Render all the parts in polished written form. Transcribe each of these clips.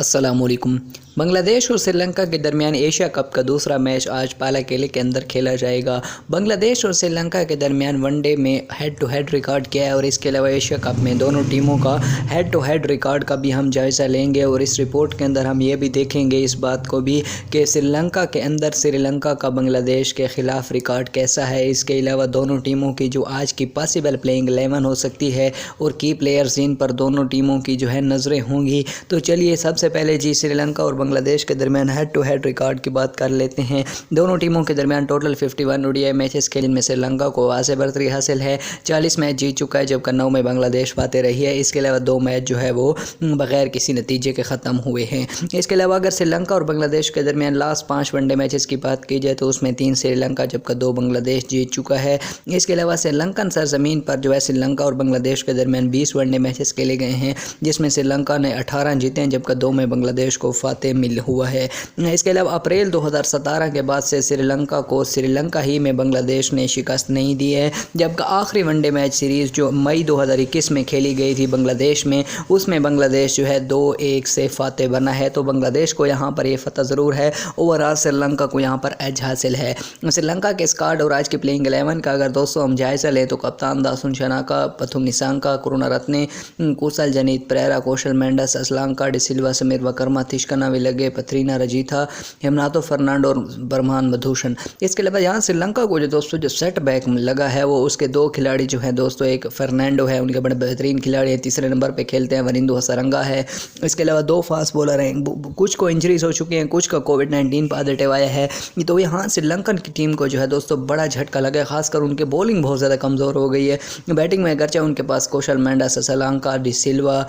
अस्सलामुअलैकुम। बांग्लादेश और श्रीलंका के दरमियान एशिया कप का दूसरा मैच आज पालाकेले के अंदर खेला जाएगा। बांग्लादेश और श्रीलंका के दरमियान वनडे में हेड टू हेड रिकॉर्ड किया है और इसके अलावा एशिया कप में दोनों टीमों का हेड टू हेड रिकॉर्ड का भी हम जायज़ा लेंगे और इस रिपोर्ट के अंदर हम ये भी देखेंगे इस बात को भी कि श्रीलंका के अंदर श्रीलंका का बांग्लादेश के ख़िलाफ़ रिकॉर्ड कैसा है। इसके अलावा दोनों टीमों की जो आज की पॉसिबल प्लेइंग 11 हो सकती है और की प्लेयर्स जिन पर दोनों टीमों की जो है नज़रें होंगी। तो चलिए सबसे पहले जी श्रीलंका और बांग्लादेश के दरमियान हेड टू हेड रिकॉर्ड की बात कर लेते हैं। दोनों टीमों के दरमियान टोटल 51 ओडीआई मैचेस खेले, इनमें श्रीलंका को वाज़ेह बढ़तरी हासिल है, 40 मैच जीत चुका है जबकि 9 में बांग्लादेश पाते रही है। इसके अलावा 2 मैच जो है वो बगैर किसी नतीजे के ख़त्म हुए हैं। इसके अलावा अगर श्रीलंका और बांग्लादेश के दरमियान लास्ट 5 वनडे मैचेस की बात की जाए तो उसमें 3 श्रीलंका जबकि 2 बांग्लादेश जीत चुका है। इसके अलावा श्रीलंकन सरजमीन पर जो है श्रीलंका और बांग्लादेश के दरमियान 20 वनडे मैचेस खेले गए हैं जिसमें श्रीलंका ने 18 जीते हैं जबकि 2 में बांग्लादेश को फातेह मिल हुआ है। इसके अलावा अप्रैल 2017 के बाद से श्रीलंका को श्रीलंका ही में बांग्लादेश ने शिकस्त नहीं दी है, जबकि आखिरी वनडे मैच सीरीज़ जो मई 2021 में खेली गई थी बांग्लादेश में, उसमें बांग्लादेश जो है 2-1 से फातेह बना है। तो बांग्लादेश को यहाँ पर ये फतह ज़रूर है, ओवरऑल श्रीलंका को यहाँ पर एज हासिल है। श्रीलंका के स्क्वाड और आज की प्लेइंग 11 का अगर दोस्तों हम जायज़ा लें तो कप्तान दासुन शनाका, पथुम निसांका, करुणारत्ने, कुशल जनीत प्रेरा, कौशल मेंडस, असलांका, डिसिल्वा, समीर वकर्मा, तिशकना विलगे, पथरीना रजीथा, हेमनातो फर्नांडो और बरमान मधुशन। इसके अलावा यहाँ श्रीलंका को जो दोस्तों जो सेट बैक लगा है वो उसके 2 खिलाड़ी जो हैं दोस्तों, एक फर्नांडो है, उनके बड़े बेहतरीन खिलाड़ी हैं, तीसरे नंबर पे खेलते हैं वरिंदु हसरंगा है। इसके अलावा 2 फास्ट बॉलर हैं, कुछ को इंजरीज हो चुकी हैं, कुछ का कोविड-19 पॉजिटिव आया है। तो यहाँ श्रीलंकन की टीम को जो है दोस्तों बड़ा झटका लगा है, खासकर उनके बॉलिंग बहुत ज़्यादा कमज़ोर हो गई है। बैटिंग में अगरचे उनके पास कौशल मेंडस, असलांका, डिसिल्वा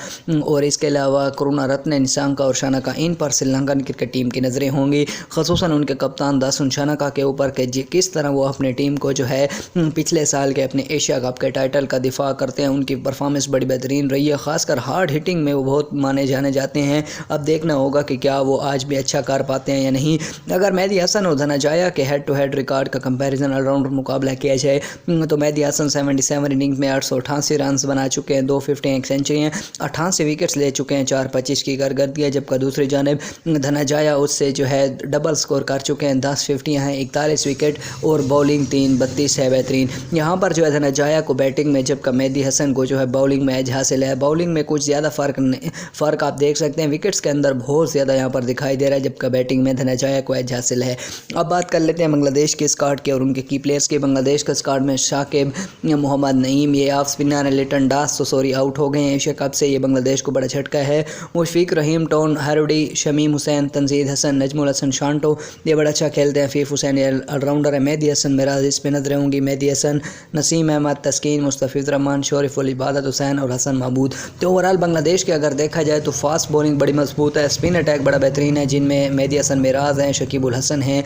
और इसके अलावा करुणारत्ने, निसांका और शनाका, इन पर श्रीलंकन क्रिकेट टीम की नज़रें होंगी, ख़ुसूसन उनके कप्तान दासुन शनाका के ऊपर कि किस तरह वो अपने टीम को जो है पिछले साल के अपने एशिया कप के टाइटल का दिफा करते हैं। उनकी परफॉर्मेंस बड़ी बेहतरीन रही है, खासकर हार्ड हिटिंग में वो बहुत माने जाने जाते हैं। अब देखना होगा कि क्या वो आज भी अच्छा कर पाते हैं या नहीं। अगर मेहदी हसन और धनाजाया के हेड टू हेड रिकॉर्ड का कंपैरिजन ऑलराउंडर मुकाबला किया जाए तो मेहदी हसन 77 इनिंग्स में 888 रन बना चुके हैं, 250 एक सेंचुरी हैं, 88 विकेट्स ले चुके हैं, 4-25 की कारकर्दगी है, जबकि दूसरी जानिब धनाजाया उससे जो है डबल स्कोर कर चुके हैं, 10 50 हैं, 41 विकेट और बॉलिंग 3-32 है बेहतरीन। यहाँ पर जो है धनाजाया को बैटिंग में जबकि मेहदी हसन को जो है बॉलिंग में एज हासिल है। बॉलिंग में कुछ ज़्यादा फ़र्क आप देख सकते हैं, विकेट्स के अंदर बहुत ज़्यादा यहाँ पर दिखाई दे रहा है जबकि बैटिंग में धनाजाया को एज हासिल है। अब बात कर लेते हैं बांग्लादेश के स्क्वाड के और उनके की प्लेयर्स के। बांग्लादेश का स्क्वाड में शाकिब, मोहम्मद नईम, ये ऑफ स्पिनर लिटन दास आउट हो गए हैं एशिया कप से, ये बांग्लादेश को बड़ा झटका है। मुशफिक रहीम, टोन हरडी, शमीम हुसैन, तंजीद हसन, नजमुल हसन शांटो, ये बड़ा अच्छा खेलते हैं। फीफ हुसैन ऑलराउंडर है। मेहदी हसन मिराज इस पे नजरें होंगी, मेहदी हसन, नसीम अहमद, तस्कीन, मुस्तफिज़ रहमान, शरीफुल इबादत हुसैन और हसन महमूद। तो ओवरऑल बांग्लादेश के अगर देखा जाए तो फास्ट बॉलिंग बड़ी मजबूत है, स्पिन अटैक बड़ा बेहतरीन है जिनमें मेहदी हसन मिराज हैं, शकीबुल हसन हैं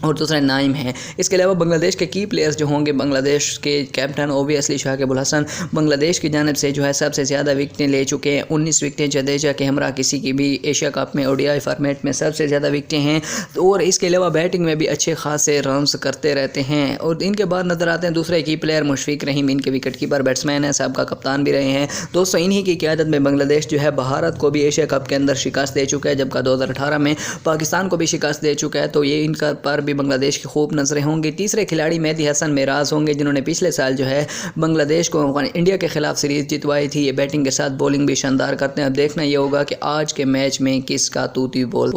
और दूसरा नाइम है। इसके अलावा बांग्लादेश के की प्लेयर्स जो होंगे, बांग्लादेश के कैप्टन ओबियसली शाकिबुल हसन बांग्लादेश की जानिब से जो है सबसे ज़्यादा विकटें ले चुके हैं, 19 विकटें जडेजा के हमरा किसी की भी एशिया कप में ओडीआई फॉर्मेट में सबसे ज़्यादा विकटें हैं। और इसके अलावा बैटिंग में भी अच्छे खासे रन्स करते रहते हैं। और इनके बाद नजर आते हैं दूसरे की प्लेयर मुशफिक रहीम, इनके विकेट कीपर बैट्समैन हैं, सबका कप्तान भी रहे हैं। दोस्तों इन्हीं की क़यादत में बांग्लादेश जो है भारत को भी एशिया कप के अंदर शिकस्त दे चुका है, जबकि 2018 में पाकिस्तान को भी शिकस्त दे चुका है। तो ये इनका पर भी बांग्लादेश की खूब नजरें होंगी। तीसरे खिलाड़ी मेहदी हसन मिराज होंगे जिन्होंने पिछले साल जो है बांग्लादेश को इंडिया के खिलाफ सीरीज जितवाई थी। ये बैटिंग के साथ बॉलिंग भी शानदार करते हैं। अब देखना ये होगा कि आज के मैच में किसका तूती बॉल